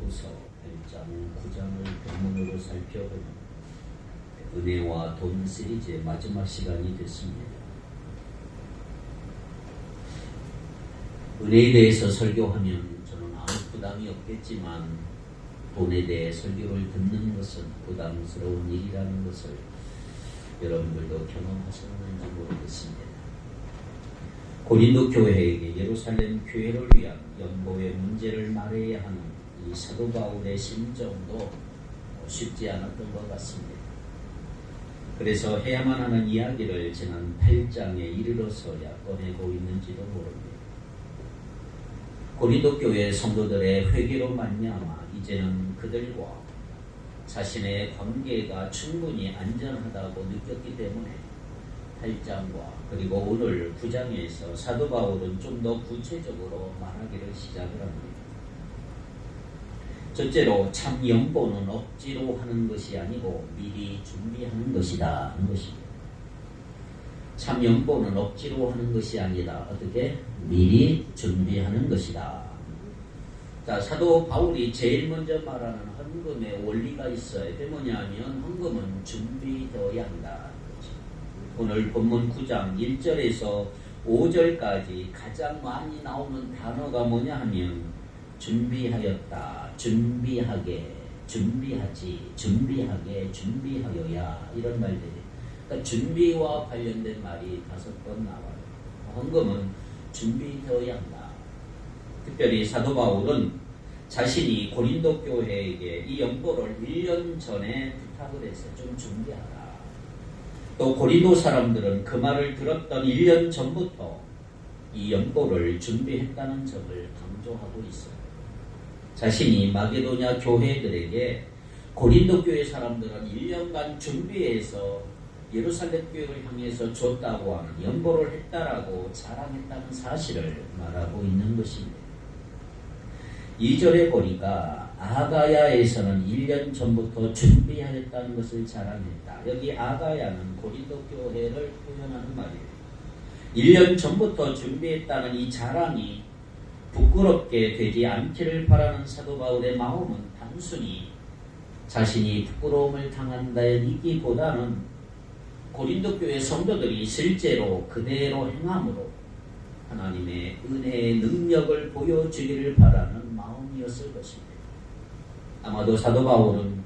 후서 8장 9장을 본문으로 살펴보는 은혜와 돈 시리즈의 마지막 시간이 됐습니다. 은혜에 대해서 설교하면 저는 아무 부담이 없겠지만 돈에 대해 설교를 듣는 것은 부담스러운 일이라는 것을 여러분들도 경험하셨는지 모르겠습니다. 고린도 교회에게 예루살렘 교회를 위한 연보의 문제를 말해야 하는 이 사도 바울의 심정도 쉽지 않았던 것 같습니다. 그래서 해야만 하는 이야기를 지난 8장에 이르러서야 꺼내고 있는지도 모릅니다. 고린도 교회 성도들의 회개로 말미암아 이제는 그들과 자신의 관계가 충분히 안전하다고 느꼈기 때문에 8장과 그리고 오늘 9장에서 사도 바울은 좀 더 구체적으로 말하기를 시작을 합니다. 첫째로 참 연보는 억지로 하는 것이 아니고 미리 준비하는 것이다 하는 것입니다. 참 연보는 억지로 하는 것이 아니라 어떻게? 미리 준비하는 것이다. 자, 사도 바울이 제일 먼저 말하는 헌금의 원리가 있어요. 그게 뭐냐면 헌금은 준비되어야 한다. 오늘 본문 9장 1절에서 5절까지 가장 많이 나오는 단어가 뭐냐 하면 준비하였다, 준비하게, 준비하지, 준비하게, 준비하여야 이런 말들이. 그러니까 준비와 관련된 말이 5번 나와요. 헌금은 준비되어야 한다. 특별히 사도 바울은 자신이 고린도 교회에게 이 연보를 1년 전에 부탁을 해서 좀 준비하라. 또 고린도 사람들은 그 말을 들었던 1년 전부터 이 연보를 준비했다는 점을 강조하고 있어요. 자신이 마게도냐 교회들에게 고린도 교회 사람들은 1년간 준비해서 예루살렘 교회를 향해서 줬다고 하는 연보를 했다라고 자랑했다는 사실을 말하고 있는 것입니다. 2절에 보니까 아가야에서는 1년 전부터 준비하였다는 것을 자랑했다. 여기 아가야는 고린도 교회를 표현하는 말이에요. 1년 전부터 준비했다는 이 자랑이 부끄럽게 되지 않기를 바라는 사도 바울의 마음은 단순히 자신이 부끄러움을 당한다이기보다는 고린도 교회 성도들이 실제로 그대로 행함으로 하나님의 은혜의 능력을 보여주기를 바라는 마음이었을 것입니다. 아마도 사도 바울은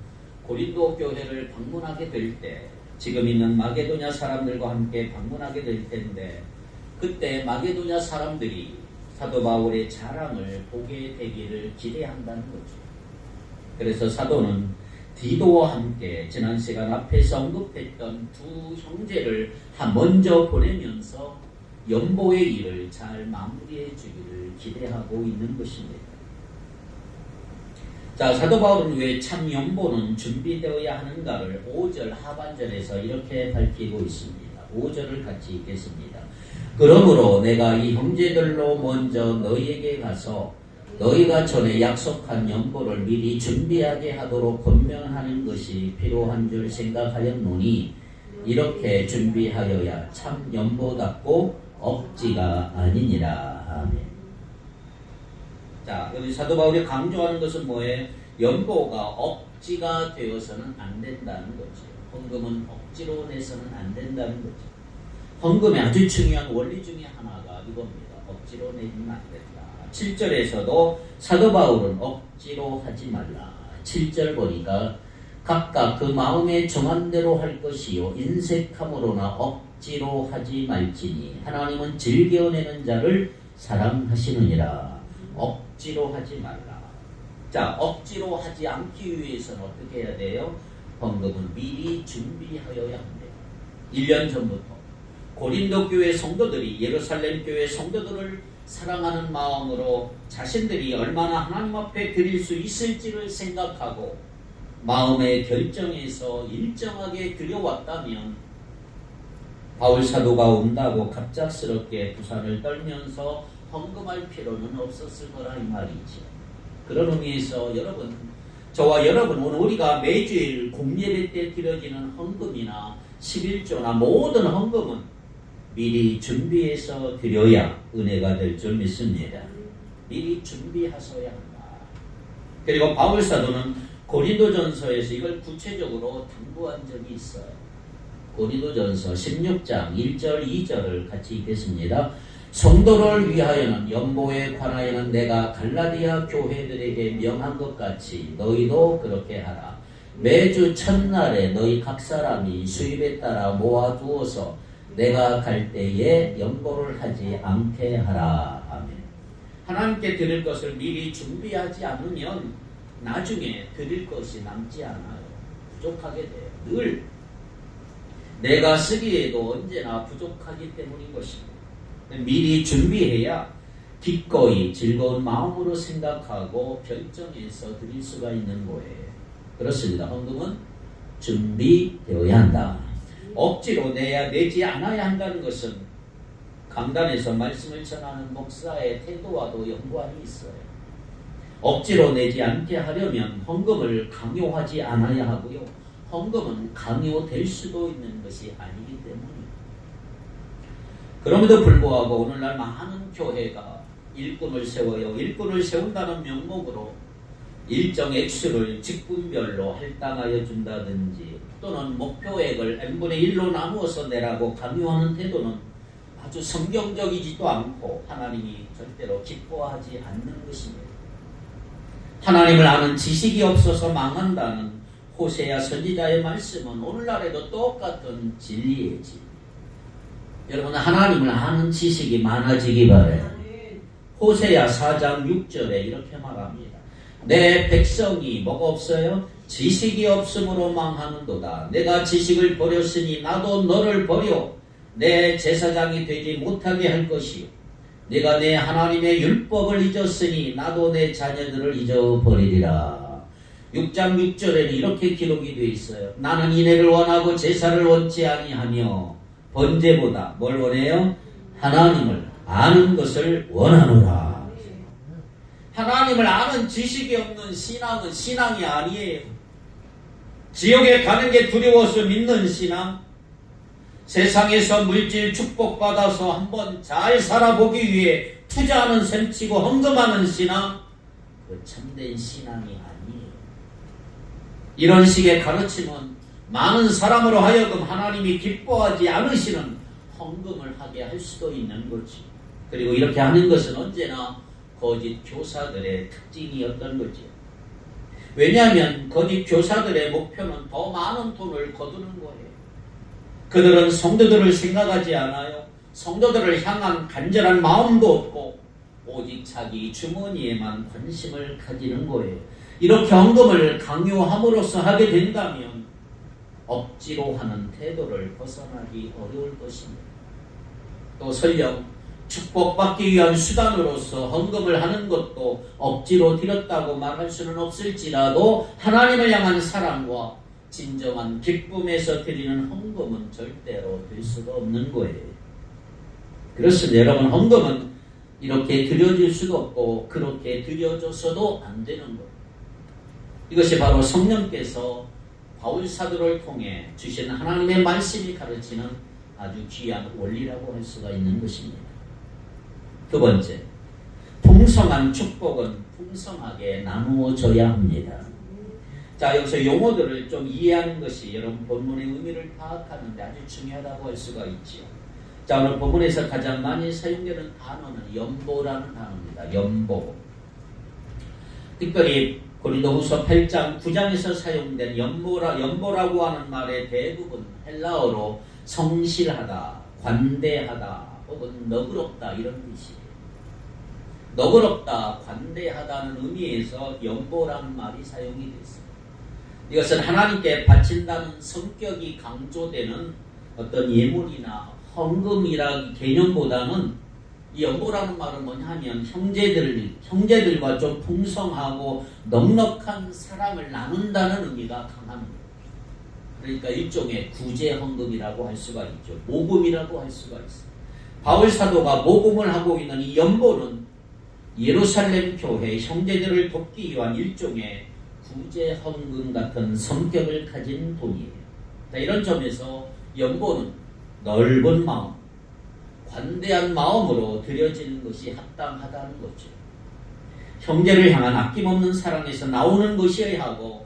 고린도 교회를 방문하게 될 때 지금 있는 마게도냐 사람들과 함께 방문하게 될 텐데 그때 마게도냐 사람들이 사도 바울의 자랑을 보게 되기를 기대한다는 거죠. 그래서 사도는 디도와 함께 지난 시간 앞에서 언급했던 두 형제를 먼저 보내면서 연보의 일을 잘 마무리해 주기를 기대하고 있는 것입니다. 자, 사도 바울은 왜 참 연보는 준비되어야 하는가를 5절 하반절에서 이렇게 밝히고 있습니다. 5절을 같이 읽겠습니다. 그러므로 내가 이 형제들로 먼저 너희에게 가서 너희가 전에 약속한 연보를 미리 준비하게 하도록 권면하는 것이 필요한 줄 생각하였노니 이렇게 준비하여야 참 연보답고 억지가 아니니라. 아멘. 자, 여기 사도 바울이 강조하는 것은 뭐예요? 연보가 억지가 되어서는 안 된다는 거죠. 헌금은 억지로 내서는 안 된다는 거죠. 헌금의 아주 중요한 원리 중에 하나가 이겁니다. 억지로 내면 안 된다. 7절에서도 사도 바울은 억지로 하지 말라. 7절 보니까 각각 그 마음에 정한 대로 할 것이요 인색함으로나 억지로 하지 말지니 하나님은 즐겨내는 자를 사랑하시느니라. 억지로 하지 말라. 자, 억지로 하지 않기 위해서는 어떻게 해야 돼요? 헌금은 미리 준비하여야 합니다. 1년 전부터 고린도 교회 성도들이 예루살렘 교회 성도들을 사랑하는 마음으로 자신들이 얼마나 하나님 앞에 드릴 수 있을지를 생각하고 마음의 결정에서 일정하게 드려왔다면 바울 사도가 온다고 갑작스럽게 부산을 떨면서 헌금할 필요는 없었을 거라 이 말이지. 그런 의미에서 여러분, 저와 여러분 오늘 우리가 매주일 공예배 때 드려지는 헌금이나 11조나 모든 헌금은 미리 준비해서 드려야 은혜가 될 줄 믿습니다. 미리 준비하셔야 한다. 그리고 바울 사도는 고린도전서에서 이걸 구체적으로 당부한 적이 있어요. 고린도전서 16장 1절 2절을 같이 읽겠습니다. 성도를 위하여는 연보에 관하여는 내가 갈라디아 교회들에게 명한 것 같이 너희도 그렇게 하라. 매주 첫날에 너희 각 사람이 수입에 따라 모아두어서 내가 갈 때에 연보를 하지 않게 하라. 아멘. 하나님께 드릴 것을 미리 준비하지 않으면 나중에 드릴 것이 남지 않아요. 부족하게 돼요. 늘 내가 쓰기에도 언제나 부족하기 때문인 것입니다. 미리 준비해야 기꺼이 즐거운 마음으로 생각하고 결정해서 드릴 수가 있는 거예요. 그렇습니다. 헌금은 준비되어야 한다. 억지로 내지 않아야 한다는 것은 강단에서 말씀을 전하는 목사의 태도와도 연관이 있어요. 억지로 내지 않게 하려면 헌금을 강요하지 않아야 하고요. 헌금은 강요될 수도 있는 것이 아니기 때문입니다. 그럼에도 불구하고 오늘날 많은 교회가 일꾼을 세워요. 일꾼을 세운다는 명목으로 일정 액수를 직분별로 할당하여 준다든지 또는 목표액을 n분의 1로 나누어서 내라고 강요하는 태도는 아주 성경적이지도 않고 하나님이 절대로 기뻐하지 않는 것입니다. 하나님을 아는 지식이 없어서 망한다는 호세아 선지자의 말씀은 오늘날에도 똑같은 진리의 진. 여러분 하나님을 아는 지식이 많아지기 바라요. 호세아 4장 6절에 이렇게 말합니다. 내 백성이 뭐가 없어요? 지식이 없으므로 망하는도다. 내가 지식을 버렸으니 나도 너를 버려 내 제사장이 되지 못하게 할 것이요. 내가 내 하나님의 율법을 잊었으니 나도 내 자녀들을 잊어버리리라. 6장 6절에는 이렇게 기록이 되어 있어요. 나는 인애를 원하고 제사를 원치 아니하며 번제보다 뭘 원해요? 하나님을 아는 것을 원하노라. 하나님을 아는 지식이 없는 신앙은 신앙이 아니에요. 지옥에 가는 게 두려워서 믿는 신앙, 세상에서 물질 축복받아서 한번 잘 살아보기 위해 투자하는 셈치고 헌금하는 신앙, 그 참된 신앙이 아니에요. 이런 식의 가르침은 많은 사람으로 하여금 하나님이 기뻐하지 않으시는 헌금을 하게 할 수도 있는 거지. 그리고 이렇게 하는 것은 언제나 거짓 교사들의 특징이었던 거지. 왜냐하면 거짓 교사들의 목표는 더 많은 돈을 거두는 거예요. 그들은 성도들을 생각하지 않아요. 성도들을 향한 간절한 마음도 없고 오직 자기 주머니에만 관심을 가지는 거예요. 이렇게 헌금을 강요함으로써 하게 된다면 억지로 하는 태도를 벗어나기 어려울 것입니다. 또 설령 축복받기 위한 수단으로서 헌금을 하는 것도 억지로 드렸다고 말할 수는 없을지라도 하나님을 향한 사랑과 진정한 기쁨에서 드리는 헌금은 절대로 될 수가 없는 거예요. 그렇습니다. 여러분, 헌금은 이렇게 드려질 수도 없고 그렇게 드려줘서도 안 되는 거예요. 이것이 바로 성령께서 바울 사도를 통해 주신 하나님의 말씀이 가르치는 아주 귀한 원리라고 할 수가 있는 것입니다. 두 번째, 풍성한 축복은 풍성하게 나누어져야 합니다. 자, 여기서 용어들을 좀 이해하는 것이 여러분 본문의 의미를 파악하는데 아주 중요하다고 할 수가 있죠. 자, 오늘 본문에서 가장 많이 사용되는 단어는 연보라는 단어입니다. 연보. 특별히 고린도후서 8장 9장에서 사용된 연보라고 하는 말의 대부분 헬라어로 성실하다, 관대하다, 혹은 너그럽다 이런 뜻이에요. 너그럽다, 관대하다는 의미에서 연보라는 말이 사용이 됐습니다. 이것은 하나님께 바친다는 성격이 강조되는 어떤 예물이나 헌금이라는 개념보다는 이 연보라는 말은 뭐냐 하면 형제들과 좀 풍성하고 넉넉한 사랑을 나눈다는 의미가 강합니다. 그러니까 일종의 구제 헌금이라고 할 수가 있죠. 모금이라고 할 수가 있어요. 바울 사도가 모금을 하고 있는 이 연보는 예루살렘 교회 형제들을 돕기 위한 일종의 구제 헌금 같은 성격을 가진 돈이에요. 이런 점에서 연보는 넓은 마음, 관대한 마음으로 드려지는 것이 합당하다는 거죠. 형제를 향한 아낌없는 사랑에서 나오는 것이어야 하고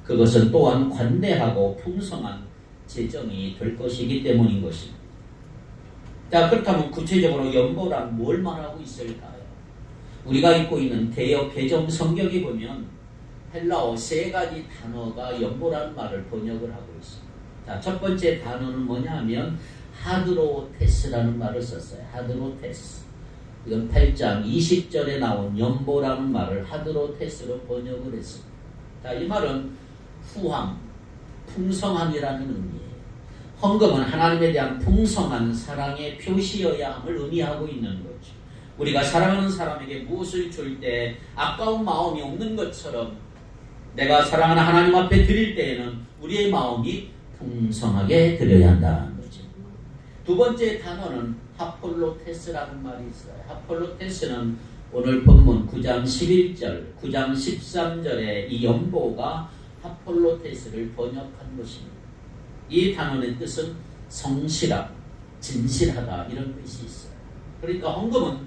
그것은 또한 관대하고 풍성한 재정이 될 것이기 때문인 것입니다. 자, 그렇다면 구체적으로 연보란 뭘 말하고 있을까요? 우리가 읽고 있는 대역 개정 성경에 보면 헬라어 3가지 단어가 연보라는 말을 번역을 하고 있습니다. 자, 첫 번째 단어는 뭐냐 하면 하드로테스라는 말을 썼어요. 하드로테스. 이건 8장 20절에 나온 연보라는 말을 하드로테스로 번역을 했습니다. 자, 이 말은 후함, 풍성함이라는 의미예요. 헌금은 하나님에 대한 풍성한 사랑의 표시여야 함을 의미하고 있는 거죠. 우리가 사랑하는 사람에게 무엇을 줄 때 아까운 마음이 없는 것처럼 내가 사랑하는 하나님 앞에 드릴 때에는 우리의 마음이 풍성하게 드려야 한다는 거죠. 두 번째 단어는 하폴로테스라는 말이 있어요. 하폴로테스는 오늘 본문 9장 11절, 9장 13절의 이 연보가 하폴로테스를 번역한 것입니다. 이 단어의 뜻은 성실함, 진실하다 이런 뜻이 있어요. 그러니까 헌금은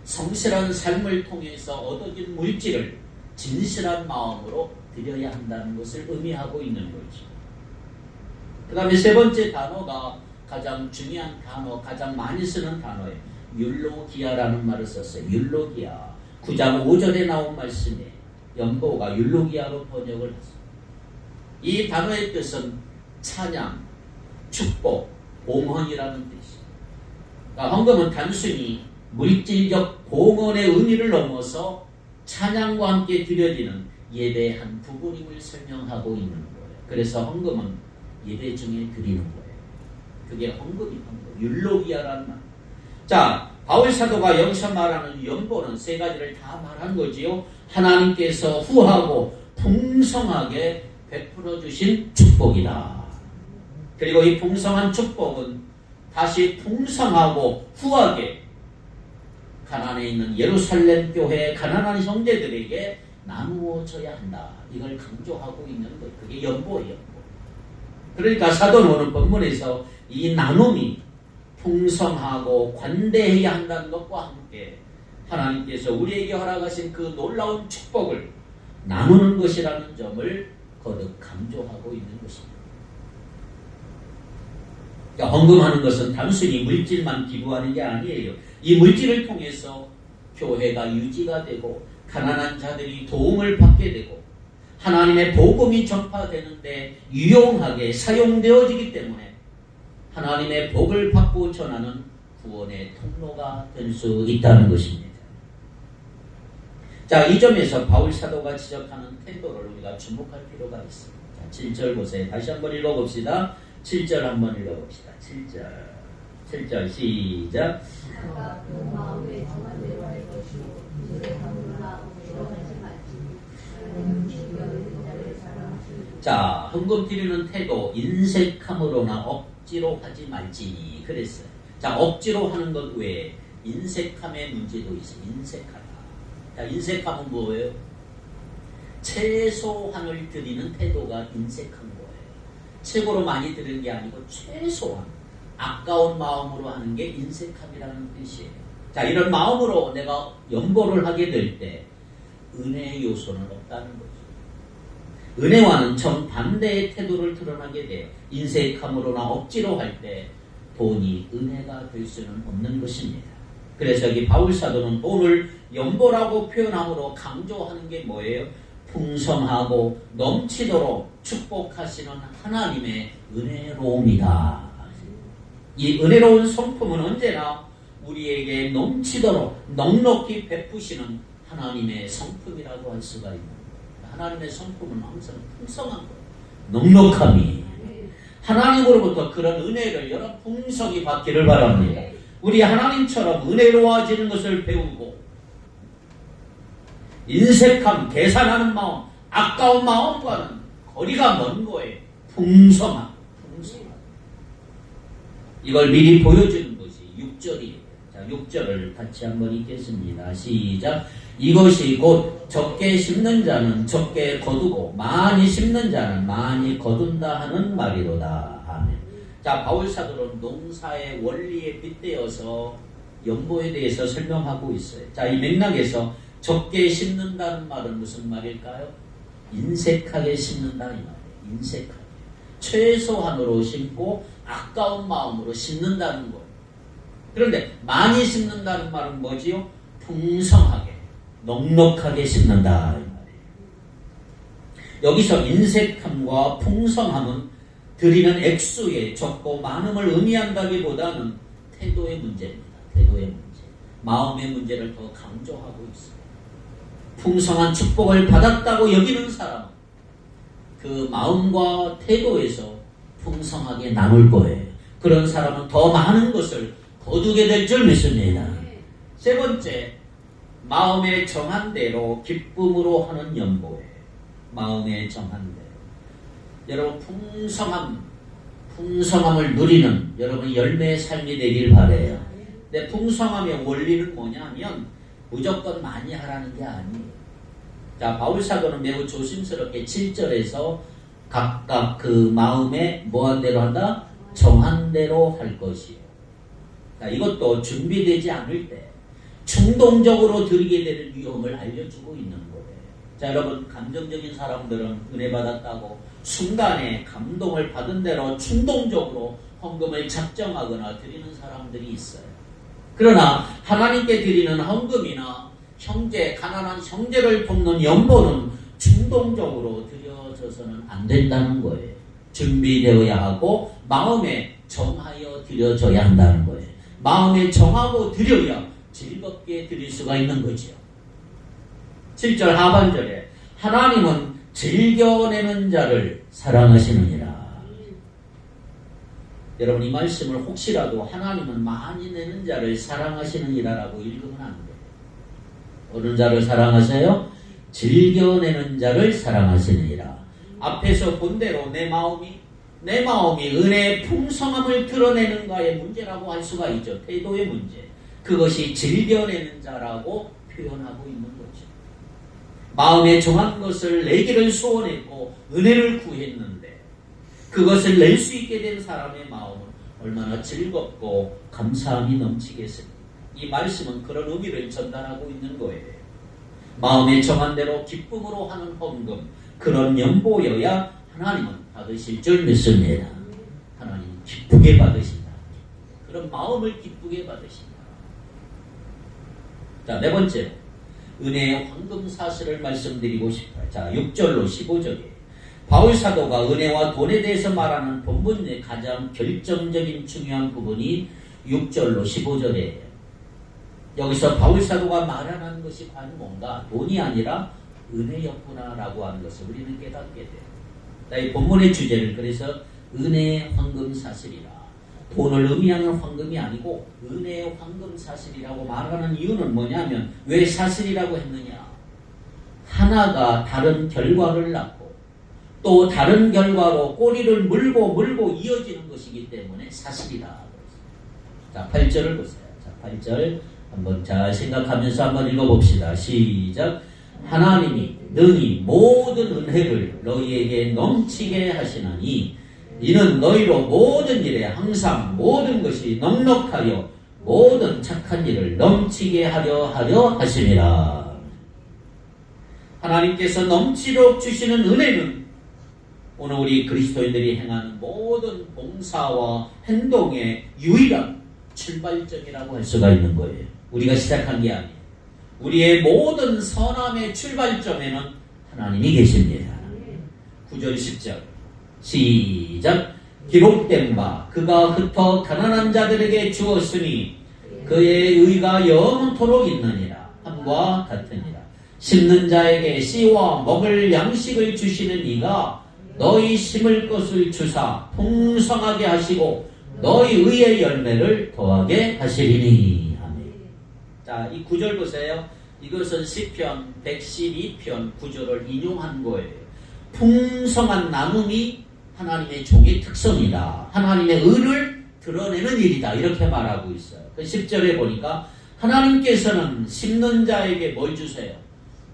성실한 삶을 통해서 얻어진 물질을 진실한 마음으로 드려야 한다는 것을 의미하고 있는 거죠. 그 다음에 세 번째 단어가 가장 중요한 단어, 가장 많이 쓰는 단어예요. 율로기아라는 말을 썼어요. 율로기아. 9장 5절에 나온 말씀에 연보가 율로기아로 번역을 했습니다. 이 단어의 뜻은 찬양, 축복, 봉헌이라는 뜻이에요. 그러니까 헌금은 단순히 물질적 봉헌의 의미를 넘어서 찬양과 함께 드려지는 예배의 한 부분임을 설명하고 있는 거예요. 그래서 헌금은 예배 중에 드리는 거예요. 그게 헌금이 헌금, 율로기아라는 말. 자, 바울 사도가 여기서 말하는 연보는 3가지를 다 말한 거지요. 하나님께서 후하고 풍성하게 베풀어 주신 축복이다. 그리고 이 풍성한 축복은 다시 풍성하고 후하게 가난에 있는 예루살렘 교회의 가난한 형제들에게 나누어져야 한다. 이걸 강조하고 있는 것. 그게 연보예요. 그러니까 사도는 오늘 본문에서 이 나눔이 풍성하고 관대해야 한다는 것과 함께 하나님께서 우리에게 허락하신 그 놀라운 축복을 나누는 것이라는 점을 거듭 강조하고 있는 것입니다. 그러니까 헌금하는 것은 단순히 물질만 기부하는 게 아니에요. 이 물질을 통해서 교회가 유지가 되고 가난한 자들이 도움을 받게 되고 하나님의 복음이 전파되는데 유용하게 사용되어지기 때문에 하나님의 복을 받고 전하는 구원의 통로가 될 수 있다는 것입니다. 자, 이 점에서 바울 사도가 지적하는 태도를 우리가 주목할 필요가 있습니다. 자, 7절 보세요. 다시 한번 읽어봅시다. 7절 한번 읽어봅시다. 7절 시작. 자, 헌금 드리는 태도 인색함으로나 억지로 하지 말지니 그랬어요. 자, 억지로 하는 것 외에 인색함의 문제도 있어요. 인색하다. 자, 인색함은 뭐예요? 최소한을 드리는 태도가 인색한 거예요. 최고로 많이 드리는 게 아니고 최소한 아까운 마음으로 하는 게 인색함이라는 뜻이에요. 자, 이런 마음으로 내가 연보를 하게 될 때 은혜의 요소는 없다는 거죠. 은혜와는 정반대의 태도를 드러나게 돼요. 인색함으로나 억지로 할 때 돈이 은혜가 될 수는 없는 것입니다. 그래서 여기 바울 사도는 돈을 연보라고 표현함으로 강조하는 게 뭐예요? 풍성하고 넘치도록 축복하시는 하나님의 은혜로움이다. 이 은혜로운 성품은 언제나 우리에게 넘치도록 넉넉히 베푸시는 하나님의 성품이라고 할 수가 있는 거예요. 하나님의 성품은 항상 풍성한 거예요. 넉넉함이. 하나님으로부터 그런 은혜를 여러 풍성히 받기를 바랍니다. 우리 하나님처럼 은혜로워지는 것을 배우고 인색함, 계산하는 마음, 아까운 마음과는 거리가 먼 거예요. 풍성함. 이걸 미리 보여주는 것이 6절이에요. 자, 6절을 같이 한번 읽겠습니다. 시작. 이것이 곧 적게 심는 자는 적게 거두고 많이 심는 자는 많이 거둔다 하는 말이로다. 아멘. 자, 바울 사도는 농사의 원리에 빗대어서 연보에 대해서 설명하고 있어요. 자, 이 맥락에서 적게 심는다는 말은 무슨 말일까요? 인색하게 심는다 이 말이에요. 인색하게. 최소한으로 심고 아까운 마음으로 심는다는 거예요. 그런데 많이 심는다는 말은 뭐지요? 풍성하게, 넉넉하게 심는다 이 말이에요. 여기서 인색함과 풍성함은 드리는 액수의 적고 많음을 의미한다기보다는 태도의 문제입니다. 태도의 문제. 마음의 문제를 더 강조하고 있습니다. 풍성한 축복을 받았다고 여기는 사람은 그 마음과 태도에서 풍성하게 나눌 거예요. 그런 사람은 더 많은 것을 거두게 될 줄 믿습니다. 세 번째, 마음에 정한 대로 기쁨으로 하는 연보예요. 마음에 정한 대로. 여러분 풍성함을 누리는 여러분 열매의 삶이 되길 바라요. 근데 풍성함의 원리는 뭐냐면 무조건 많이 하라는 게 아니에요. 자, 바울사도는 매우 조심스럽게 7절에서 각각 그 마음에 뭐한 대로 한다? 정한 대로 할 것이요. 자, 이것도 준비되지 않을 때 충동적으로 드리게 되는 위험을 알려주고 있는 거예요. 자, 여러분 감정적인 사람들은 은혜 받았다고 순간에 감동을 받은 대로 충동적으로 헌금을 작정하거나 드리는 사람들이 있어요. 그러나 하나님께 드리는 헌금이나 가난한 형제를 돕는 연보는 충동적으로 드려져서는 안 된다는 거예요. 준비되어야 하고 마음에 정하여 드려져야 한다는 거예요. 마음에 정하고 드려야 즐겁게 드릴 수가 있는 거죠. 7절 하반절에 하나님은 즐겨내는 자를 사랑하시느니라. 여러분 이 말씀을 혹시라도 하나님은 많이 내는 자를 사랑하시느니라라고 읽으면 안 돼요. 어느 자를 사랑하세요? 즐겨내는 자를 사랑하시느니라. 앞에서 본 대로 내 마음이 은혜의 풍성함을 드러내는가의 문제라고 할 수가 있죠. 태도의 문제. 그것이 즐겨내는 자라고 표현하고 있는 거죠. 마음에 정한 것을 내기를 소원했고 은혜를 구했는데 그것을 낼 수 있게 된 사람의 마음은 얼마나 즐겁고 감사함이 넘치겠습니까? 이 말씀은 그런 의미를 전달하고 있는 거예요. 마음에 정한 대로 기쁨으로 하는 헌금, 그런 연보여야 하나님은 받으실 줄 믿습니다. 하나님 기쁘게 받으신다. 그런 마음을 기쁘게 받으신다. 자, 네 번째로 은혜의 황금 사실을 말씀드리고 싶어요. 자, 6절로 15절에 바울 사도가 은혜와 돈에 대해서 말하는 본문의 가장 결정적인 중요한 부분이 6절로 15절이에요. 여기서 바울 사도가 말하는 것이 과연 뭔가? 돈이 아니라 은혜였구나라고 하는 것을 우리는 깨닫게 돼요. 이 본문의 주제를 그래서 은혜의 황금 사실이라. 돈을 의미하는 황금이 아니고 은혜의 황금 사실이라고 말하는 이유는 뭐냐면 왜 사실이라고 했느냐? 하나가 다른 결과를 낳고 또 다른 결과로 꼬리를 물고 이어지는 것이기 때문에 사실이다. 자, 8절을 보세요. 자, 8절 한번 잘 생각하면서 한번 읽어봅시다. 시작. 하나님이 능히 모든 은혜를 너희에게 넘치게 하시나니 이는 너희로 모든 일에 항상 모든 것이 넉넉하여 모든 착한 일을 넘치게 하려 하심이라. 하나님께서 넘치도록 주시는 은혜는 오늘 우리 그리스도인들이 행하는 모든 봉사와 행동의 유일한 출발점이라고 할 수가 있는 거예요. 우리가 시작한 게 아니에요. 우리의 모든 선함의 출발점에는 하나님이 계십니다. 9절 10절 시작. 기록된 바 그가 흩어 가난한 자들에게 주었으니 그의 의가 영원토록 있느니라. 함과 같으니라. 심는 자에게 씨와 먹을 양식을 주시는 이가 너희 심을 것을 주사 풍성하게 하시고 너희 의의 열매를 더하게 하시리니. 아멘. 자, 이 9절 보세요. 이것은 시편 112편 9절을 인용한 거예요. 풍성한 나눔이 하나님의 종의 특성이다. 하나님의 의를 드러내는 일이다. 이렇게 말하고 있어요. 그 10절에 보니까 하나님께서는 심는 자에게 뭘 주세요?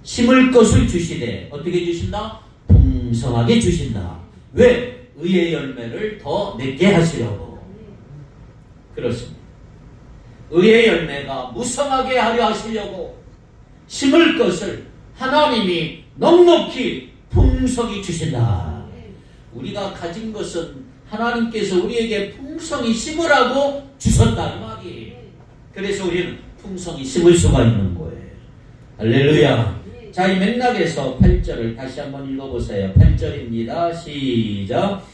심을 것을 주시되 어떻게 주신다? 풍성하게 주신다. 왜? 의의 열매를 더 맺게 하시려고. 그렇습니다. 의의 열매가 무성하게 하려 하시려고 심을 것을 하나님이 넉넉히 풍성히 주신다. 우리가 가진 것은 하나님께서 우리에게 풍성히 심으라고 주셨다는 말이에요. 그래서 우리는 풍성히 심을 수가 있는 거예요. 할렐루야. 자, 이 맥락에서 8절을 다시 한번 읽어보세요. 8절입니다. 시작.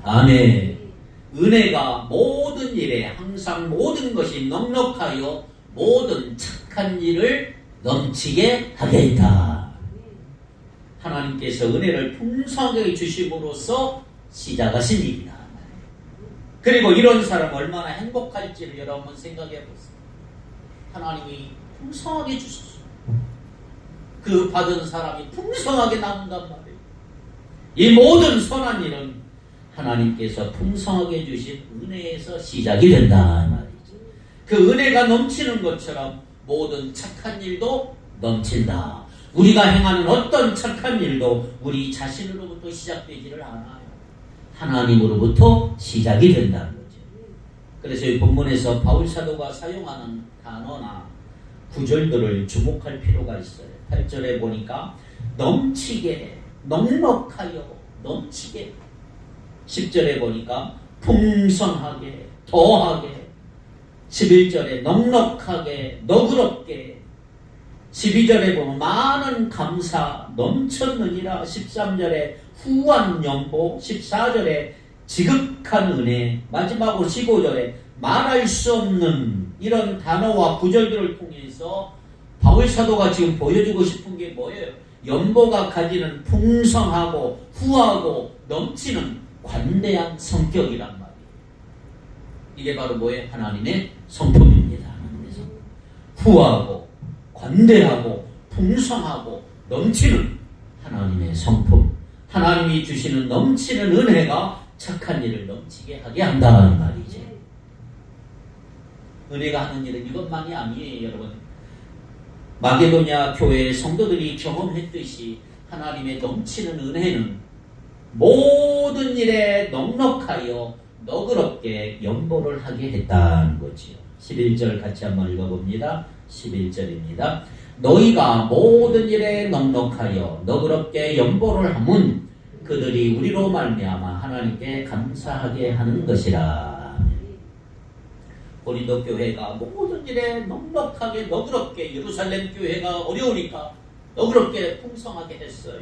아멘. 은혜가 모든 일에 항상 모든 것이 넉넉하여 모든 착한 일을 넘치게 하겠다. 하나님께서 은혜를 풍성하게 주심으로써 시작하신 일이다. 그리고 이런 사람 얼마나 행복할지를 여러분 생각해 보세요. 하나님이 풍성하게 주셨어요. 그 받은 사람이 풍성하게 남는단 말이에요. 이 모든 선한 일은 하나님께서 풍성하게 주신 은혜에서 시작이 된다 말이죠. 그 은혜가 넘치는 것처럼 모든 착한 일도 넘친다. 우리가 행하는 어떤 착한 일도 우리 자신으로부터 시작되지를 않아요. 하나님으로부터 시작이 된다는 거죠. 그래서 이 본문에서 바울 사도가 사용하는 단어나 구절들을 주목할 필요가 있어요. 8절에 보니까 넘치게, 넉넉하여, 넘치게. 10절에 보니까 풍성하게, 더하게. 11절에 넉넉하게, 너그럽게. 12절에 보면 많은 감사 넘쳤느니라. 13절에 후한 연보. 14절에 지극한 은혜. 마지막으로 15절에 말할 수 없는 이런 단어와 구절들을 통해서 바울 사도가 지금 보여주고 싶은 게 뭐예요? 연보가 가지는 풍성하고 후하고 넘치는 관대한 성격이란 말이에요. 이게 바로 뭐예요? 하나님의 성품입니다. 하나님의 성품. 후하고 관대하고 풍성하고 넘치는 하나님의 성품. 하나님이 주시는 넘치는 은혜가 착한 일을 넘치게 하게 한다는 말이죠. 은혜가 하는 일은 이것만이 아니에요, 여러분. 마게도냐 교회의 성도들이 경험했듯이 하나님의 넘치는 은혜는 모든 일에 넉넉하여 너그럽게 연보를 하게 했다는 거지요. 11절 같이 한번 읽어봅니다. 11절입니다. 너희가 모든 일에 넉넉하여 너그럽게 연보를 하면 그들이 우리로 말미암아 하나님께 감사하게 하는 것이라. 고린도 교회가 모든 일에 넉넉하게 너그럽게, 예루살렘 교회가 어려우니까 너그럽게 풍성하게 했어요.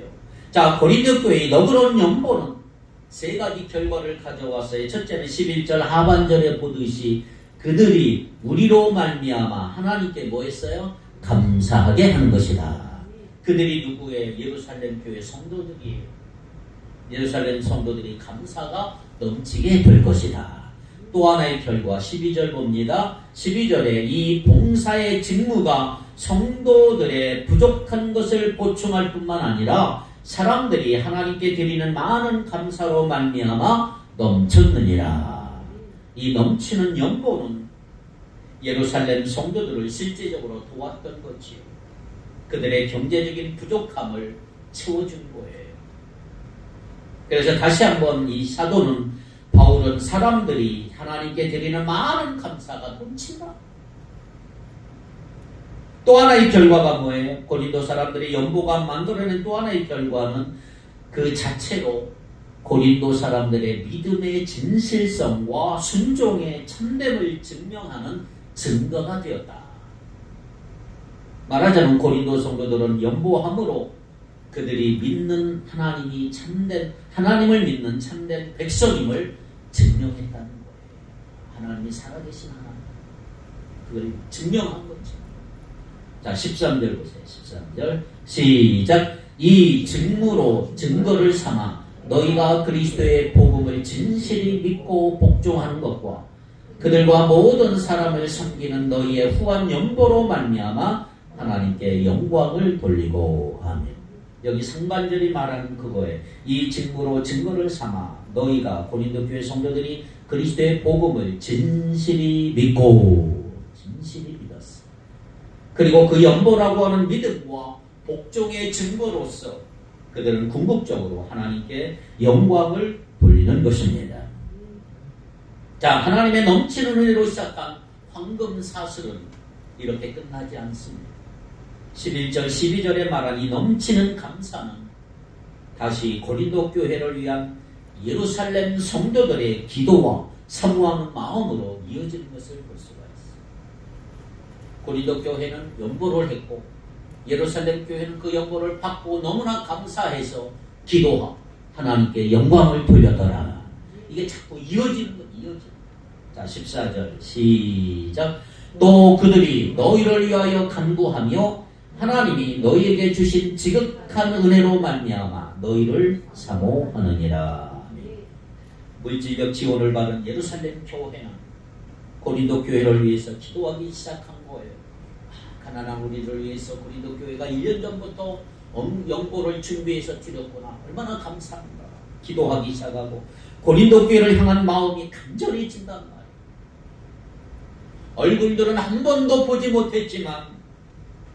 자, 고린도 교회의 너그러운 연보는 세 가지 결과를 가져왔어요. 첫째는 11절 하반절에 보듯이 그들이 우리로 말미암아 하나님께 뭐 했어요? 감사하게 하는 것이다. 그들이 누구의? 예루살렘 교회 성도들이에요. 예루살렘 성도들이 감사가 넘치게 될 것이다. 또 하나의 결과 12절 봅니다. 12절에 이 봉사의 직무가 성도들의 부족한 것을 보충할 뿐만 아니라 사람들이 하나님께 드리는 많은 감사로 말미암아 넘쳤느니라. 이 넘치는 연보는 예루살렘 성도들을 실제적으로 도왔던 것이요. 그들의 경제적인 부족함을 채워준 거예요. 그래서 다시 한번 이 사도는 바울은 사람들이 하나님께 드리는 많은 감사가 넘친다. 또 하나의 결과가 뭐예요? 고린도 사람들이 연보가 만들어낸 또 하나의 결과는 그 자체로 고린도 사람들의 믿음의 진실성과 순종의 참됨을 증명하는 증거가 되었다. 말하자면 고린도 성도들은 연보함으로 그들이 믿는 하나님이 참된, 하나님을 믿는 참된 백성임을 증명했다는 거예요. 하나님이 살아계신 하나님. 그걸 증명한 거죠. 자, 13절 보세요. 13절 시작. 이 증거를 삼아 너희가 그리스도의 복음을 진실히 믿고 복종하는 것과 그들과 모든 사람을 섬기는 너희의 후한 연보로 말미암아 하나님께 영광을 돌리고 아멘. 여기 상반절이 말하는 그거에 이 증거를 삼아 너희가 고린도 교회 성도들이 그리스도의 복음을 진실히 믿고 믿었어. 그리고 그 연보라고 하는 믿음과 복종의 증거로서 그들은 궁극적으로 하나님께 영광을 돌리는 것입니다. 자, 하나님의 넘치는 은혜로 시작한 황금 사슬은 이렇게 끝나지 않습니다. 11절 12절에 말한 이 넘치는 감사는 다시 고린도 교회를 위한 예루살렘 성도들의 기도와 사모하는 마음으로 이어지는 것을 볼 수가 있습니다. 고린도 교회는 연보를 했고 예루살렘 교회는 그 연보를 받고 너무나 감사해서 기도하고 하나님께 영광을 돌렸더라. 이게 자꾸 이어지는 것, 이어지는 것. 자, 14절 시작. 또 그들이 너희를 위하여 간구하며 하나님이 너희에게 주신 지극한 은혜로 말미암아 너희를 사모하느니라. 물질적 지원을 받은 예루살렘 교회는 고린도 교회를 위해서 기도하기 시작한 거예요. 가난한 우리를 위해서 고린도 교회가 1년 전부터 연보를 준비해서 드렸구나. 얼마나 감사합니다. 기도하기 시작하고 고린도 교회를 향한 마음이 간절해진단 말이에요. 얼굴들은 한 번도 보지 못했지만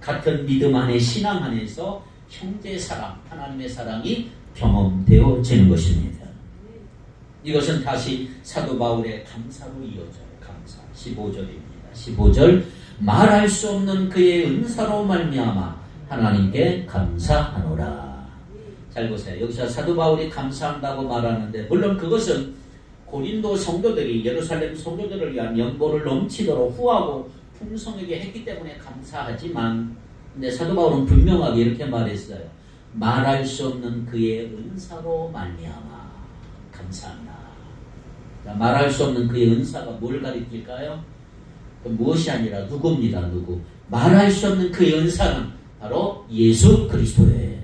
같은 믿음 안에 신앙 안에서 형제 사랑, 하나님의 사랑이 경험되어지는 것입니다. 이것은 다시 사도 바울의 감사로 이어져요. 감사. 15절입니다. 15절 말할 수 없는 그의 은사로 말미암아 하나님께 감사하노라. 잘 보세요. 여기서 사도 바울이 감사한다고 말하는데 물론 그것은 고린도 성도들이 예루살렘 성도들을 위한 연보를 넘치도록 후하고 풍성하게 했기 때문에 감사하지만 근데 사도 바울은 분명하게 이렇게 말했어요. 말할 수 없는 그의 은사로 말미암아 감사한다. 자, 말할 수 없는 그의 은사가 뭘 가리킬까요? 무엇이 아니라 누구입니다. 누구. 말할 수 없는 그의 은사는 바로 예수 그리스도예요.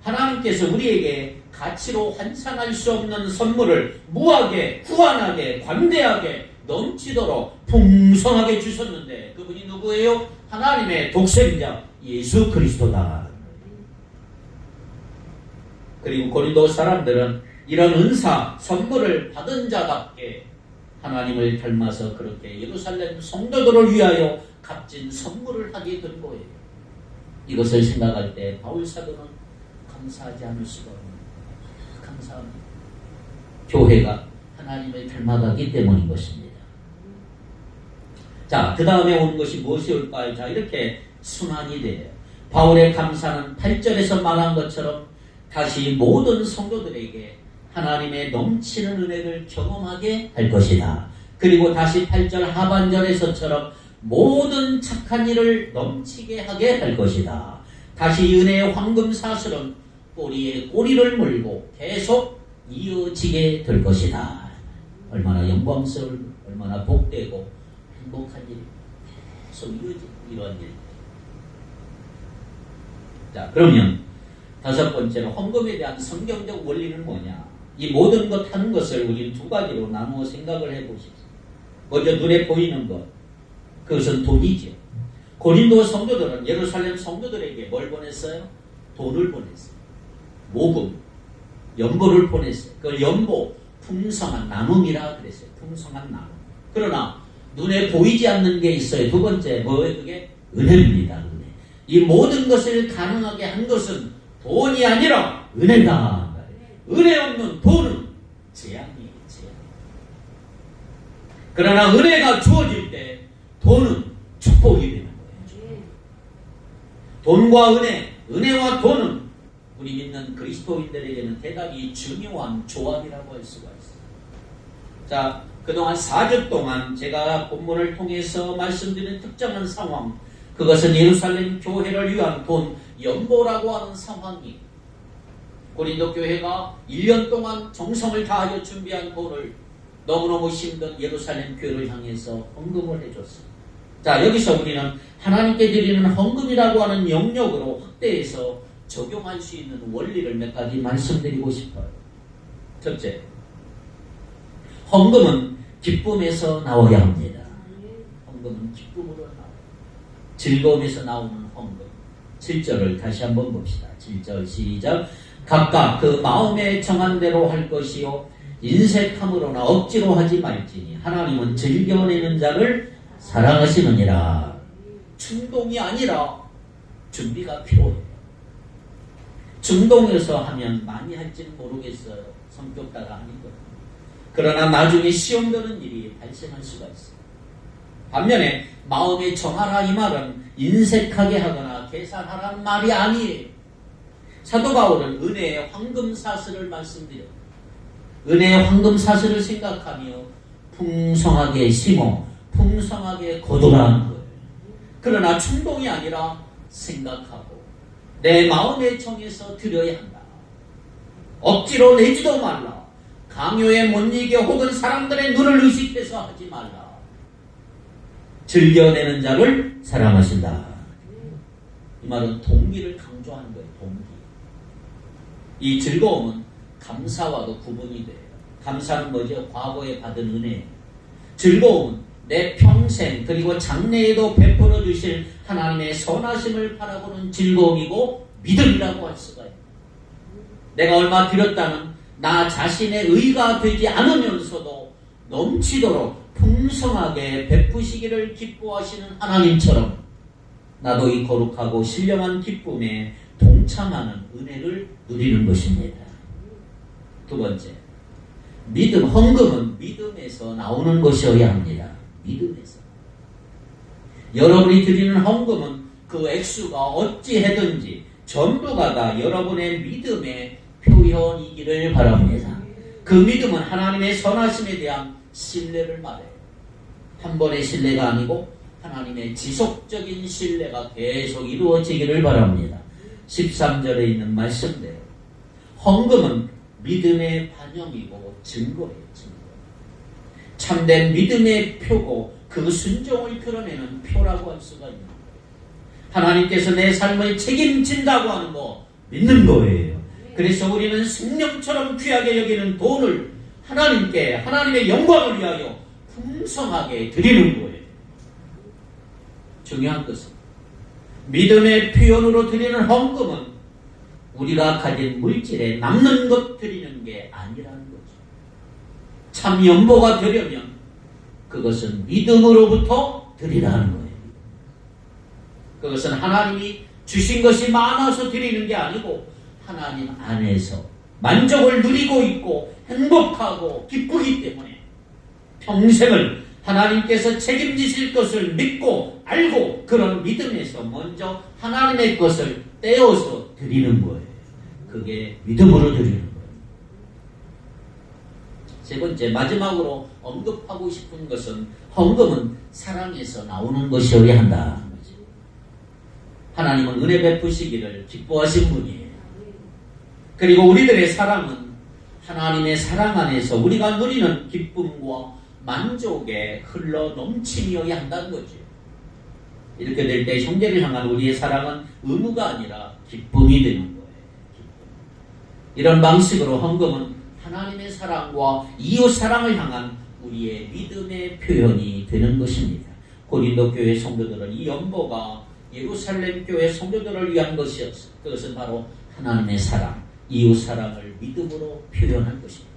하나님께서 우리에게 가치로 환산할 수 없는 선물을 무하게, 후한하게, 관대하게, 넘치도록 풍성하게 주셨는데 그분이 누구예요? 하나님의 독생자 예수 그리스도다. 그리고 고린도 사람들은 이런 은사, 선물을 받은 자답게 하나님을 닮아서 그렇게 예루살렘 성도들을 위하여 값진 선물을 하게 된 거예요. 이것을 생각할 때 바울 사도는 감사하지 않을 수가 없는 감사합니다. 교회가 하나님을 닮아가기 때문인 것입니다. 자, 그 다음에 오는 것이 무엇이 올까요? 자, 이렇게 순환이 돼요. 바울의 감사는 8절에서 말한 것처럼 다시 모든 성도들에게 하나님의 넘치는 은혜를 경험하게 할 것이다. 그리고 다시 8절 하반절에서처럼 모든 착한 일을 넘치게 하게 할 것이다. 다시 은혜의 황금 사슬은 꼬리에 꼬리를 물고 계속 이어지게 될 것이다. 얼마나 영광스러운, 얼마나 복되고 행복한 일이 계속 이어지는 이러한 일. 자, 그러면 다섯 번째로 헌금에 대한 성경적 원리는 뭐냐? 이 모든 것 하는 것을 우리는 두 가지로 나누어 생각을 해보십시오. 먼저 눈에 보이는 것, 그것은 돈이죠. 고린도 성도들은 예루살렘 성도들에게 뭘 보냈어요? 돈을 보냈어요. 모금, 연보를 보냈어요. 그 연보, 풍성한 나눔이라 그랬어요. 풍성한 나눔. 그러나 눈에 보이지 않는 게 있어요. 두 번째, 뭐예요? 그게 은혜입니다. 은혜. 이 모든 것을 가능하게 한 것은 돈이 아니라 은혜다. 은혜 없는 돈은 재앙이에요. 재앙. 그러나 은혜가 주어질 때 돈은 축복이 되는 거예요. 돈과 은혜, 은혜와 돈은 우리 믿는 그리스도인들에게는 대단히 중요한 조합이라고 할 수가 있어요. 자, 그동안 4주 동안 제가 본문을 통해서 말씀드린 특정한 상황, 그것은 예루살렘 교회를 위한 돈, 연보라고 하는 상황이 고린도 교회가 1년 동안 정성을 다하여 준비한 돈을 너무너무 힘든 예루살렘 교회를 향해서 헌금을 해줬습니다. 자, 여기서 우리는 하나님께 드리는 헌금이라고 하는 영역으로 확대해서 적용할 수 있는 원리를 몇 가지 말씀드리고 싶어요. 첫째, 헌금은 기쁨에서 나와야 합니다. 헌금은 기쁨으로 나와요. 즐거움에서 나오는 헌금. 7절을 다시 한번 봅시다. 7절 시작. 각각 그 마음에 정한 대로 할 것이요 인색함으로나 억지로 하지 말지니 하나님은 즐겨내는 자를 사랑하시느니라. 충동이 아니라 준비가 필요해요. 중동에서 하면 많이 할지는 모르겠어요. 성격 따라 하는 거. 그러나 나중에 시험 드는 일이 발생할 수가 있어요. 반면에 마음에 정하라 이 말은 인색하게 하거나 계산하라는 말이 아니에요. 사도 바울은 은혜의 황금사슬을 말씀드려요. 은혜의 황금사슬을 생각하며 풍성하게 심어 풍성하게 거두라는 거예요. 그러나 충동이 아니라 생각하고 내 마음의 정에서 드려야 한다. 억지로 내지도 말라. 강요에 못 이겨 혹은 사람들의 눈을 의식해서 하지 말라. 즐겨내는 자를 사랑하신다. 이 말은 동기를 강조하는 거예요. 동기. 이 즐거움은 감사와도 구분이 돼요. 감사는 뭐죠? 과거에 받은 은혜. 즐거움은 내 평생 그리고 장래에도 베풀어 주실 하나님의 선하심을 바라보는 즐거움이고 믿음이라고 할 수가 있어요. 내가 얼마 드렸다는 나 자신의 의가 되지 않으면서도 넘치도록 풍성하게 베푸시기를 기뻐하시는 하나님처럼 나도 이 거룩하고 신령한 기쁨에 동참하는 은혜를 누리는 것입니다. 두 번째, 믿음, 헌금은 믿음에서 나오는 것이어야 합니다. 믿음에서. 여러분이 드리는 헌금은 그 액수가 어찌해든지 전부가 다 여러분의 믿음의 표현이기를 바랍니다. 그 믿음은 하나님의 선하심에 대한 신뢰를 말해요. 한 번의 신뢰가 아니고 하나님의 지속적인 신뢰가 계속 이루어지기를 바랍니다. 13절에 있는 말씀대로 헌금은 믿음의 반영이고 증거예요. 증거. 참된 믿음의 표고 그 순종을 드러내는 표라고 할 수가 있는 거예요. 하나님께서 내 삶을 책임진다고 하는 거 믿는 거예요. 그래서 우리는 생명처럼 귀하게 여기는 돈을 하나님께 하나님의 영광을 위하여 풍성하게 드리는 거예요. 중요한 것은 믿음의 표현으로 드리는 헌금은 우리가 가진 물질에 남는 것 드리는 게 아니라는 거죠. 참 연보가 되려면 그것은 믿음으로부터 드리라는 거예요. 그것은 하나님이 주신 것이 많아서 드리는 게 아니고 하나님 안에서 만족을 누리고 있고 행복하고 기쁘기 때문에 평생을 하나님께서 책임지실 것을 믿고 알고 그런 믿음에서 먼저 하나님의 것을 떼어서 드리는 거예요. 그게 믿음으로 드리는 거예요. 세 번째, 마지막으로 언급하고 싶은 것은 헌금은 사랑에서 나오는 것이어야 한다. 하나님은 은혜 베푸시기를 기뻐하신 분이에요. 그리고 우리들의 사랑은 하나님의 사랑 안에서 우리가 누리는 기쁨과 만족에 흘러 넘치며야 한다는 거죠. 이렇게 될 때 형제를 향한 우리의 사랑은 의무가 아니라 기쁨이 되는 거예요. 기쁨. 이런 방식으로 헌금은 하나님의 사랑과 이웃 사랑을 향한 우리의 믿음의 표현이 되는 것입니다. 고린도 교회 성도들은 이 연보가 예루살렘 교회 성도들을 위한 것이었어요. 그것은 바로 하나님의 사랑, 이웃 사랑을 믿음으로 표현한 것입니다.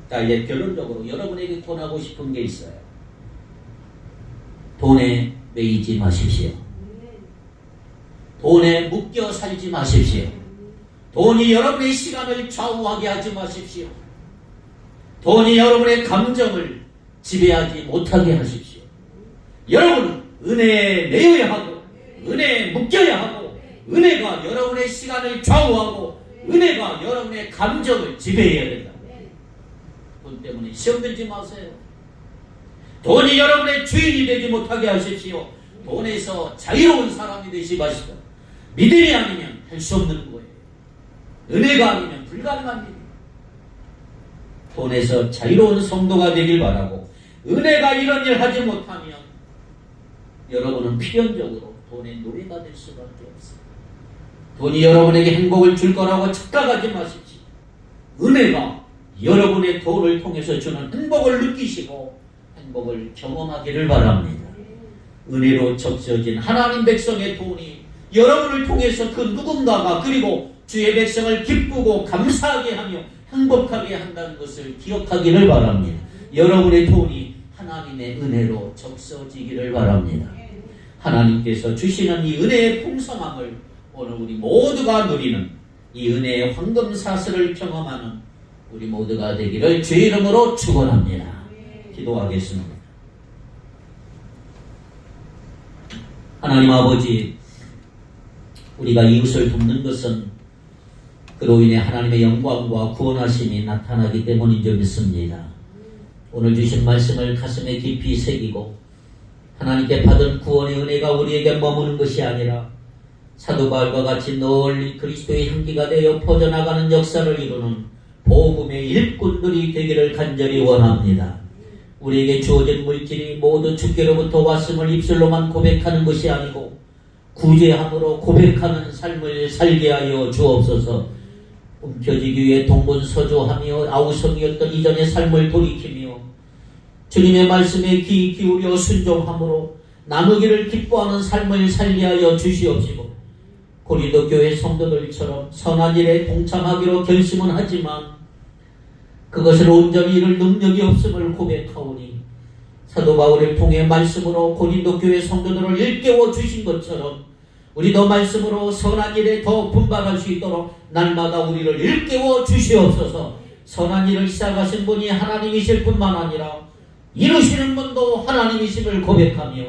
자, 이제 결론적으로 여러분에게 권하고 싶은 게 있어요. 돈에 매이지 마십시오. 돈에 묶여 살지 마십시오. 돈이 여러분의 시간을 좌우하게 하지 마십시오. 돈이 여러분의 감정을 지배하지 못하게 하십시오. 여러분은 은혜에 매여야 하고 은혜에 묶여야 하고 은혜가 여러분의 시간을 좌우하고 은혜가 여러분의 감정을 지배해야 된다. 돈 때문에 시험 들지 마세요. 돈이 여러분의 주인이 되지 못하게 하십시오. 돈에서 자유로운 사람이 되시 마시고 믿음이 아니면 할 수 없는 거예요. 은혜가 아니면 불가능한 일이에요. 돈에서 자유로운 성도가 되길 바라고 은혜가 이런 일 하지 못하면 여러분은 필연적으로 돈의 노예가 될 수밖에 없어요. 돈이 여러분에게 행복을 줄 거라고 착각하지 마십시오. 은혜가 여러분의 돈을 통해서 주는 행복을 느끼시고 행복을 경험하기를 바랍니다. 은혜로 적셔진 하나님 백성의 돈이 여러분을 통해서 그 누군가가 그리고 주의 백성을 기쁘고 감사하게 하며 행복하게 한다는 것을 기억하기를 바랍니다. 여러분의 돈이 하나님의 은혜로 적셔지기를 바랍니다. 하나님께서 주시는 이 은혜의 풍성함을 오늘 우리 모두가 누리는 이 은혜의 황금사슬을 경험하는 우리 모두가 되기를 주의 이름으로 축원합니다. 기도하겠습니다. 하나님 아버지, 우리가 이웃을 돕는 것은 그로 인해 하나님의 영광과 구원하심이 나타나기 때문인 줄 믿습니다. 오늘 주신 말씀을 가슴에 깊이 새기고 하나님께 받은 구원의 은혜가 우리에게 머무는 것이 아니라 사도 바울과 같이 널리 그리스도의 향기가 되어 퍼져나가는 역사를 이루는 복음의 일꾼들이 되기를 간절히 원합니다. 우리에게 주어진 물질이 모두 주께로부터 왔음을 입술로만 고백하는 것이 아니고 구제함으로 고백하는 삶을 살게 하여 주옵소서. 움켜쥐기 위해 동분서주하며 아우성이었던 이전의 삶을 돌이키며 주님의 말씀에 귀 기울여 순종함으로 나누기를 기뻐하는 삶을 살게 하여 주시옵시고, 고린도 교회 성도들처럼 선한 일에 동참하기로 결심은 하지만 그것을 온전히 이룰 능력이 없음을 고백하오니 사도 바울을 통해 말씀으로 고린도 교회 성도들을 일깨워 주신 것처럼 우리도 말씀으로 선한 일에 더 분발할 수 있도록 날마다 우리를 일깨워 주시옵소서. 선한 일을 시작하신 분이 하나님이실 뿐만 아니라 이루시는 분도 하나님이심을 고백하며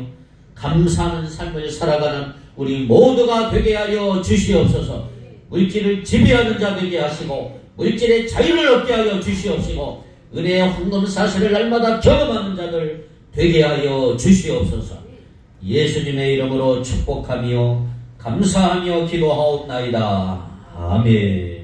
감사하는 삶을 살아가는 우리 모두가 되게 하여 주시옵소서. 물질을 지배하는 자 되게 하시고 물질의 자유를 얻게 하여 주시옵시고 은혜의 황금사슬을 날마다 경험하는 자들 되게 하여 주시옵소서. 예수님의 이름으로 축복하며 감사하며 기도하옵나이다. 아멘.